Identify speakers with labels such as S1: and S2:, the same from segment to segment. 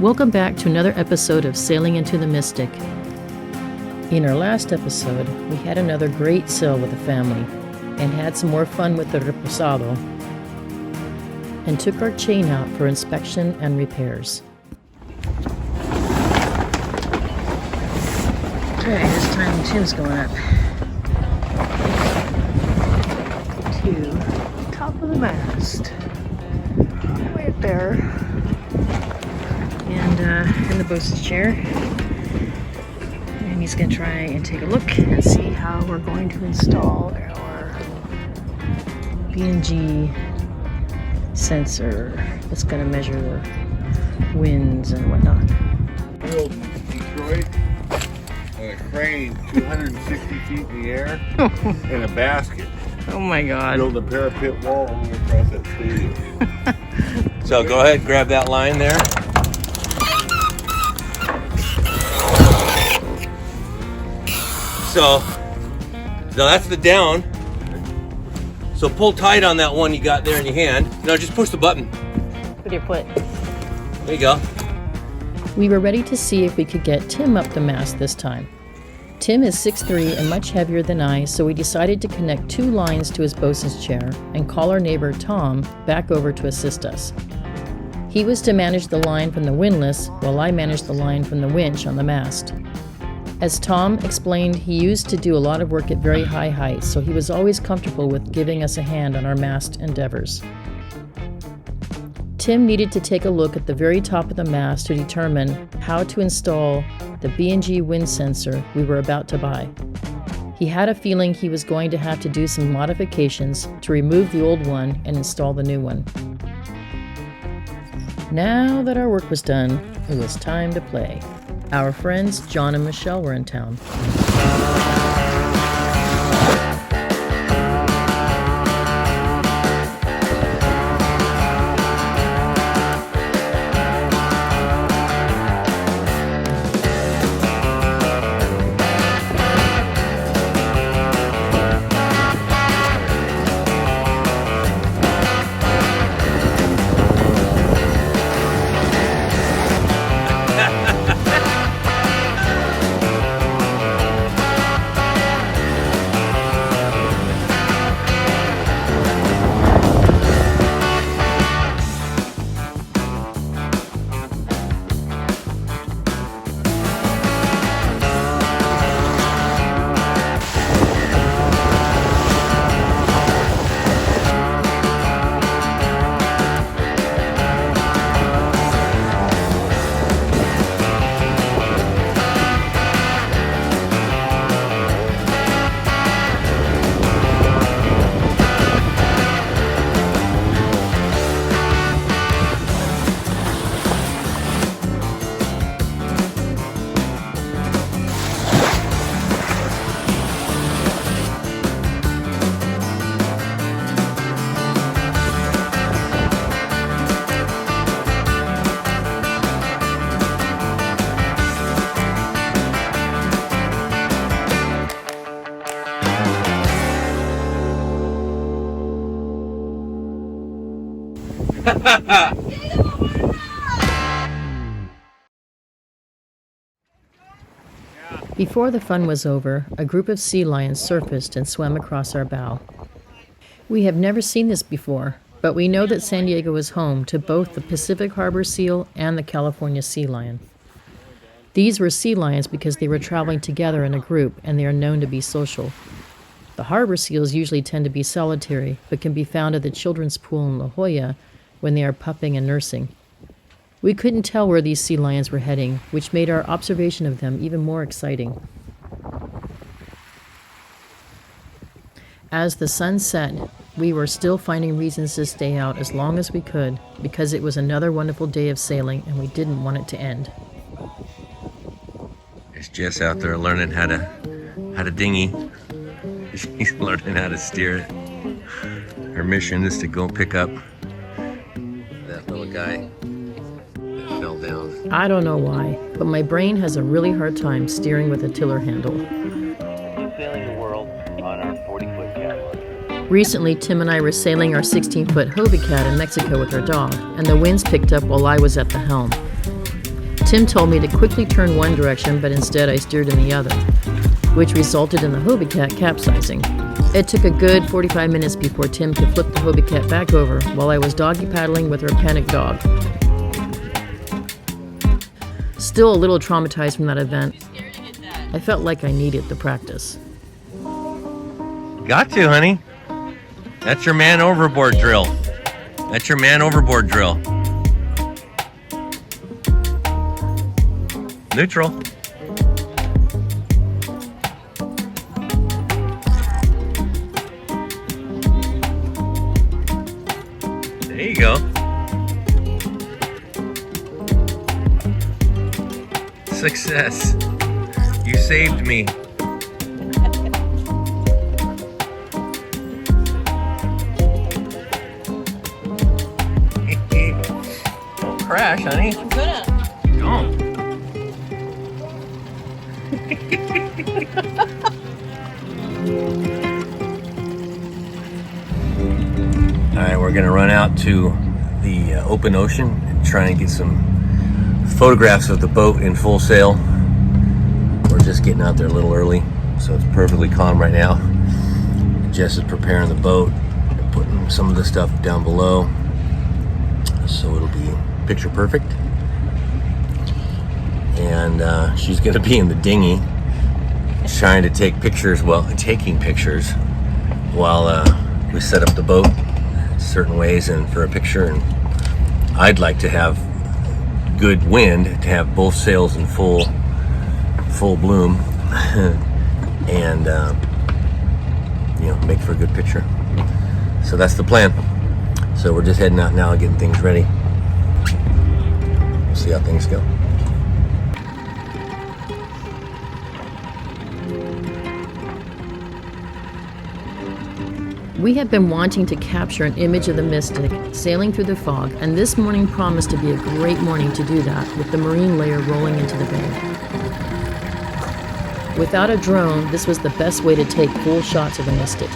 S1: Welcome back to another episode of Sailing into the Mystic. In our last episode, we had another great sail with the family and had some more fun with the reposado and took our chain out for inspection and repairs. Okay, this time Tim's going up to the top of the mast. Way up there. And in the bosun's chair. And he's going to try and take a look and see how we're going to install our B&G sensor that's going to measure the winds and whatnot.
S2: Build Detroit on a crane 260 feet in the air in a basket.
S1: Oh my God.
S2: Build a parapet wall all the way across that stadium.
S3: So go ahead, grab that line there. So that's the down. So pull tight on that one you got there in your hand. Now just push the button.
S1: With your foot.
S3: There you go.
S1: We were ready to see if we could get Tim up the mast this time. Tim is 6'3" and much heavier than I, so we decided to connect 2 lines to his bosun's chair and call our neighbor Tom back over to assist us. He was to manage the line from the windlass while I managed the line from the winch on the mast. As Tom explained, he used to do a lot of work at very high heights, so he was always comfortable with giving us a hand on our mast endeavors. Tim needed to take a look at the very top of the mast to determine how to install the B&G wind sensor we were about to buy. He had a feeling he was going to have to do some modifications to remove the old one and install the new one. Now that our work was done, it was time to play. Our friends John and Michelle were in town. Before the fun was over, a group of sea lions surfaced and swam across our bow. We have never seen this before, but we know that San Diego is home to both the Pacific Harbor seal and the California sea lion. These were sea lions because they were traveling together in a group and they are known to be social. The harbor seals usually tend to be solitary, but can be found at the children's pool in La Jolla when they are pupping and nursing. We couldn't tell where these sea lions were heading, which made our observation of them even more exciting. As the sun set, we were still finding reasons to stay out as long as we could because it was another wonderful day of sailing and we didn't want it to end.
S3: There's Jess out there learning how to dinghy. She's learning how to steer it. Her mission is to go pick up that little guy that fell down.
S1: I don't know why, but my brain has a really hard time steering with a tiller handle.
S4: Sailing the world on our 40-foot catwalk.
S1: Recently, Tim and I were sailing our 16-foot Hobie Cat in Mexico with our dog, and the winds picked up while I was at the helm. Tim told me to quickly turn one direction, but instead I steered in the other, which resulted in the Hobie Cat capsizing. It took a good 45 minutes before Tim could flip the Hobie Cat back over while I was doggy paddling with our panicked dog. Still a little traumatized from that event. I felt like I needed the practice.
S3: Got to, honey. That's your man overboard drill. That's your man overboard drill. Neutral. There you go. Success. You saved me. Don't crash, honey.
S1: I'm gonna.
S3: Don't. Alright, we're gonna run out to the open ocean and try and get some photographs of the boat in full sail. We're just getting out there a little early, so it's perfectly calm right now. Jess is preparing the boat and putting some of the stuff down below, so it'll be picture perfect. And she's gonna be in the dinghy trying to take pictures, taking pictures while we set up the boat certain ways and for a picture. And I'd like to have good wind to have both sails in full bloom and make for a good picture. So that's the plan. So we're just heading out now and getting things ready. We'll see how things go.
S1: We have been wanting to capture an image of the Mystic sailing through the fog, and this morning promised to be a great morning to do that with the marine layer rolling into the bay. Without a drone, this was the best way to take full shots of the Mystic.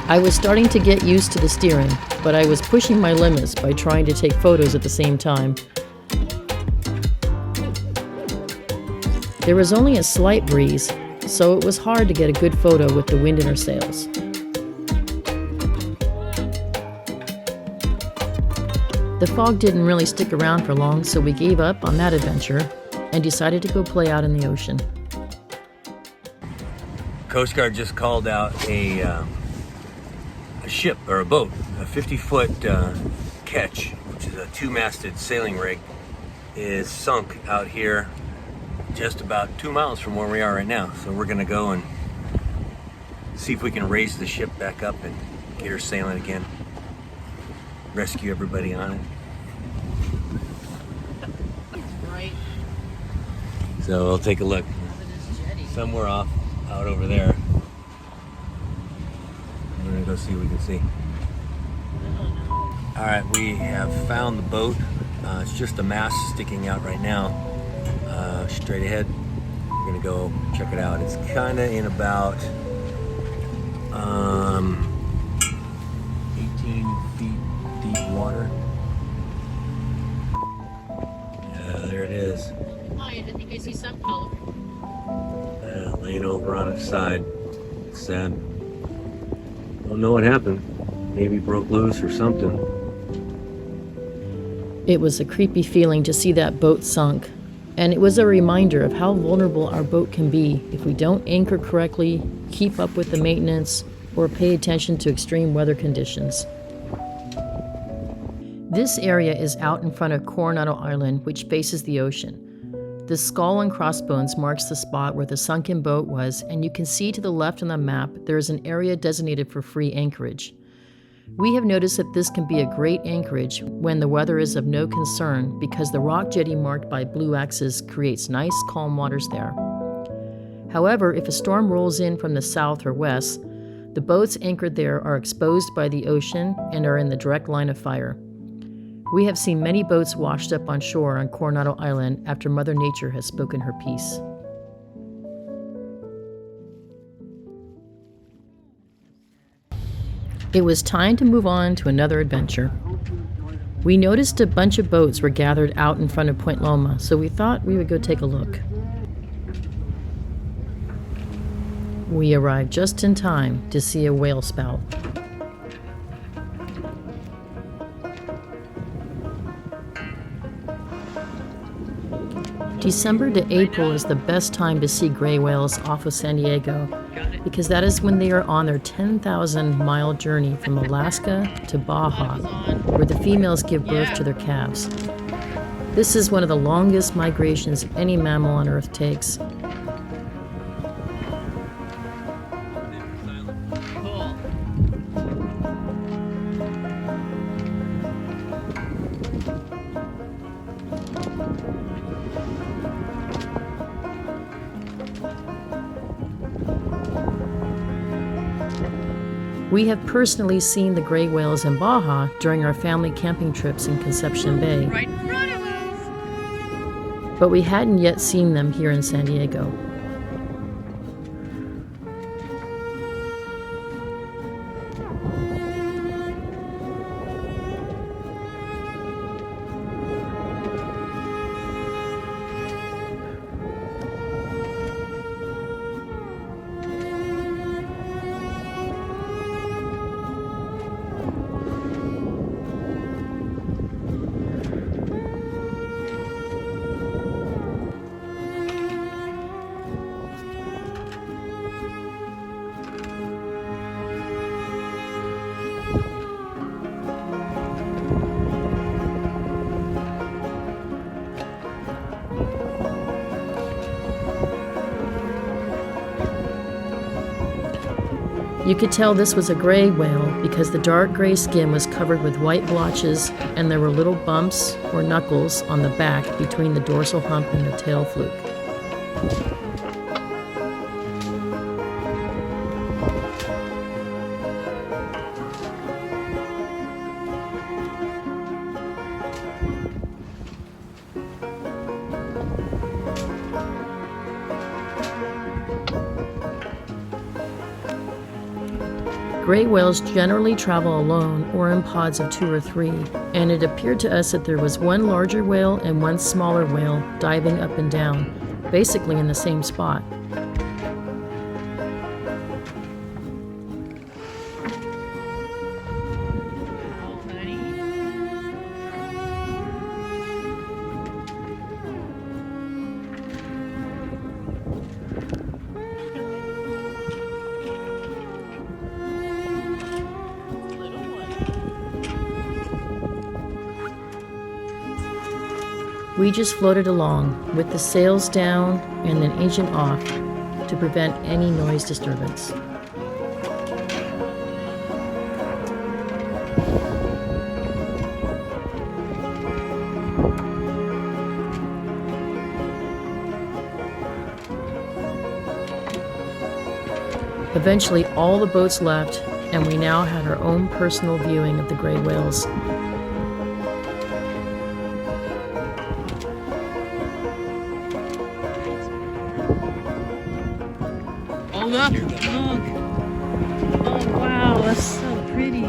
S1: I was starting to get used to the steering, but I was pushing my limits by trying to take photos at the same time. There was only a slight breeze, so it was hard to get a good photo with the wind in her sails. The fog didn't really stick around for long, so we gave up on that adventure and decided to go play out in the ocean.
S3: Coast Guard just called out a ship or a boat, a 50-foot ketch, which is a 2-masted sailing rig, is sunk out here just about 2 miles from where we are right now. So we're gonna go and see if we can raise the ship back up and get her sailing again. Rescue everybody on it.
S1: Right.
S3: So we'll take a look. Somewhere off out over there. We're gonna go see what we can see. All right, we have found the boat. It's just a mast sticking out right now. Straight ahead. We're gonna go check it out. It's kind of in about 18 feet deep water. There it is.
S1: I think I see some color.
S3: Laying over on its side. It's sad. Don't know what happened. Maybe broke loose or something.
S1: It was a creepy feeling to see that boat sunk, and it was a reminder of how vulnerable our boat can be if we don't anchor correctly, keep up with the maintenance, or pay attention to extreme weather conditions. This area is out in front of Coronado Island, which faces the ocean. The skull and crossbones marks the spot where the sunken boat was, and you can see to the left on the map there is an area designated for free anchorage. We have noticed that this can be a great anchorage when the weather is of no concern because the rock jetty marked by blue axes creates nice, calm waters there. However, if a storm rolls in from the south or west, the boats anchored there are exposed by the ocean and are in the direct line of fire. We have seen many boats washed up on shore on Coronado Island after Mother Nature has spoken her piece. It was time to move on to another adventure. We noticed a bunch of boats were gathered out in front of Point Loma, so we thought we would go take a look. We arrived just in time to see a whale spout. December to April is the best time to see gray whales off of San Diego because that is when they are on their 10,000-mile journey from Alaska to Baja, where the females give birth to their calves. This is one of the longest migrations any mammal on Earth takes. We have personally seen the gray whales in Baja during our family camping trips in Conception Bay.
S5: Right in front of us.
S1: But we hadn't yet seen them here in San Diego. You could tell this was a gray whale because the dark gray skin was covered with white blotches and there were little bumps or knuckles on the back between the dorsal hump and the tail fluke. Gray whales generally travel alone or in pods of 2 or 3, and it appeared to us that there was one larger whale and one smaller whale diving up and down, basically in the same spot.
S5: Oh, honey. Little one.
S1: We just floated along with the sails down and an engine off to prevent any noise disturbance. Eventually, all the boats left, and we now had our own personal viewing of the gray whales.
S5: Oh, look. Look. Oh, wow. That's so pretty.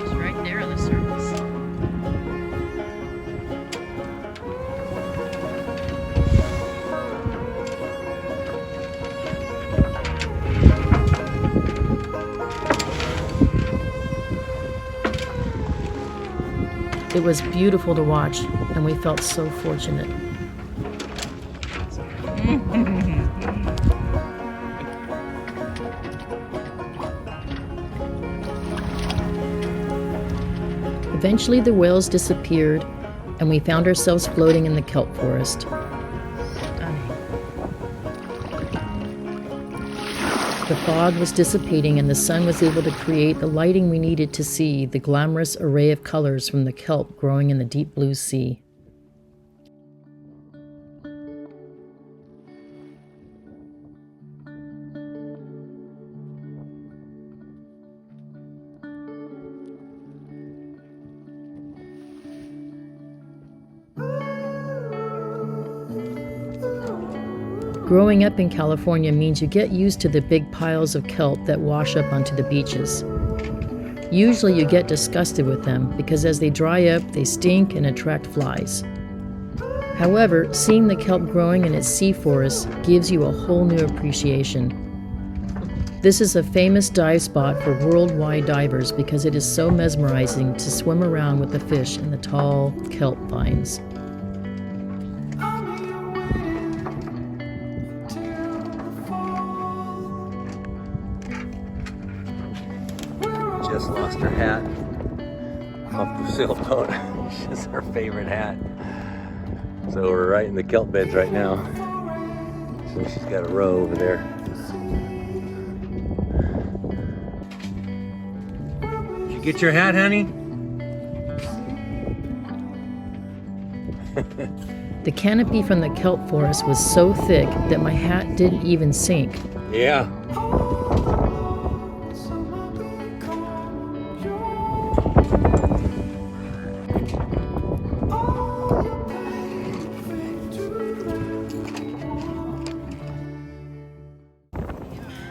S5: Just right there on the surface.
S1: It was beautiful to watch, and we felt so fortunate. Eventually, the whales disappeared, and we found ourselves floating in the kelp forest. The fog was dissipating, and the sun was able to create the lighting we needed to see the glamorous array of colors from the kelp growing in the deep blue sea. Growing up in California means you get used to the big piles of kelp that wash up onto the beaches. Usually you get disgusted with them because as they dry up, they stink and attract flies. However, seeing the kelp growing in its sea forests gives you a whole new appreciation. This is a famous dive spot for worldwide divers because it is so mesmerizing to swim around with the fish in the tall kelp vines.
S3: Just lost her hat off the sailboat. It's her favorite hat. So we're right in the kelp beds right now. So she's got a row over there. Did you get your hat, honey?
S1: The canopy from the kelp forest was so thick that my hat didn't even sink.
S3: Yeah.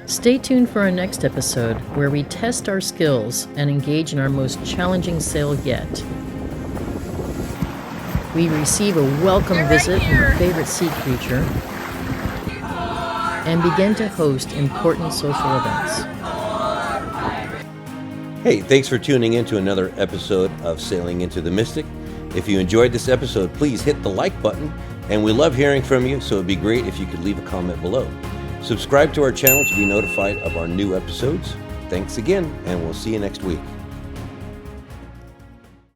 S1: Stay tuned for our next episode, where we test our skills and engage in our most challenging sail yet. We receive a welcome visit from our favorite sea creature and begin to host important social events.
S3: Hey, thanks for tuning in to another episode of Sailing into the Mystic. If you enjoyed this episode, please hit the like button, and we love hearing from you, so it'd be great if you could leave a comment below. Subscribe to our channel to be notified of our new episodes. Thanks again, and we'll see you next week.